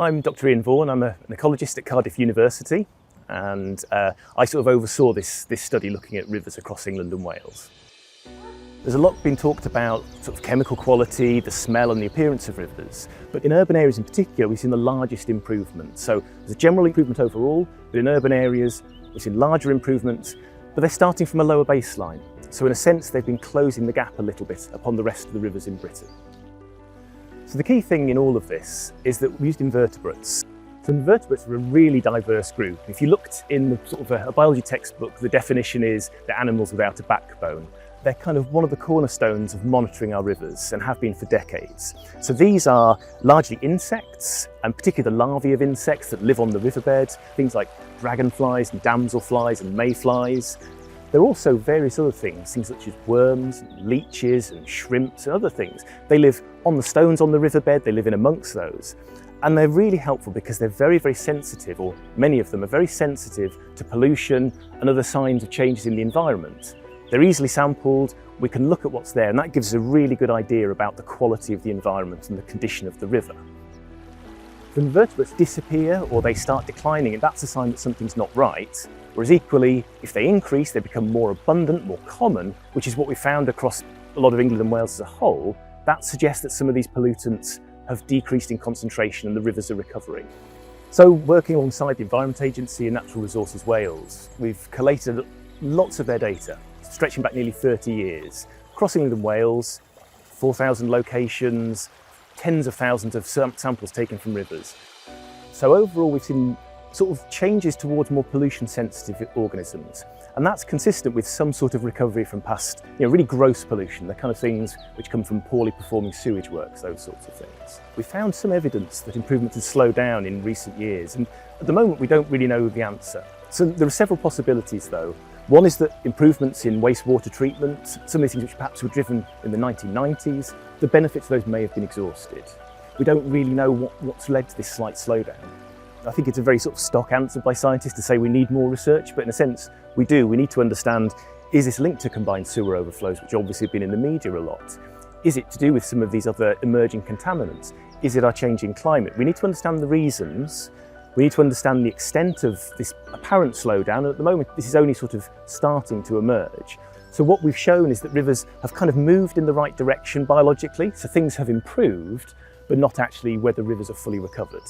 I'm Dr. Ian Vaughan. I'm an ecologist at Cardiff University, and I sort of oversaw this study looking at rivers across England and Wales. There's a lot been talked about sort of chemical quality, the smell and the appearance of rivers, but in urban areas in particular we've seen the largest improvement. So there's a general improvement overall, but in urban areas we've seen larger improvements, but they're starting from a lower baseline. So in a sense they've been closing the gap a little bit upon the rest of the rivers in Britain. So the key thing in all of this is that we used invertebrates. So invertebrates are a really diverse group. If you looked in the sort of a biology textbook, the definition is they're animals without a backbone. They're kind of one of the cornerstones of monitoring our rivers and have been for decades. So these are largely insects, and particularly the larvae of insects that live on the riverbed, things like dragonflies and damselflies and mayflies. There are also various other things such as worms, and leeches and shrimps and other things. They live on the stones on the riverbed, they live in amongst those. And they're really helpful because they're very, very sensitive, or many of them are very sensitive to pollution and other signs of changes in the environment. They're easily sampled, we can look at what's there, and that gives us a really good idea about the quality of the environment and the condition of the river. If invertebrates disappear or they start declining, that's a sign that something's not right. Whereas equally, if they increase, they become more abundant, more common, which is what we found across a lot of England and Wales as a whole. That suggests that some of these pollutants have decreased in concentration and the rivers are recovering. So working alongside the Environment Agency and Natural Resources Wales, we've collated lots of their data, stretching back nearly 30 years. Across England and Wales, 4,000 locations, tens of thousands of samples taken from rivers. So overall we've seen sort of changes towards more pollution sensitive organisms, and that's consistent with some sort of recovery from past, really gross pollution, the kind of things which come from poorly performing sewage works, those sorts of things. We found some evidence that improvement has slowed down in recent years, and at the moment we don't really know the answer. So there are several possibilities though. One is that improvements in wastewater treatment, some of these things which perhaps were driven in the 1990s, the benefits of those may have been exhausted. We don't really know what's led to this slight slowdown. I think it's a very sort of stock answer by scientists to say we need more research, but in a sense we do. We need to understand, is this linked to combined sewer overflows, which obviously have been in the media a lot? Is it to do with some of these other emerging contaminants? Is it our changing climate? We need to understand the reasons. We need to understand the extent of this apparent slowdown, and at the moment this is only sort of starting to emerge. So what we've shown is that rivers have kind of moved in the right direction biologically, so things have improved, but not actually whether rivers are fully recovered.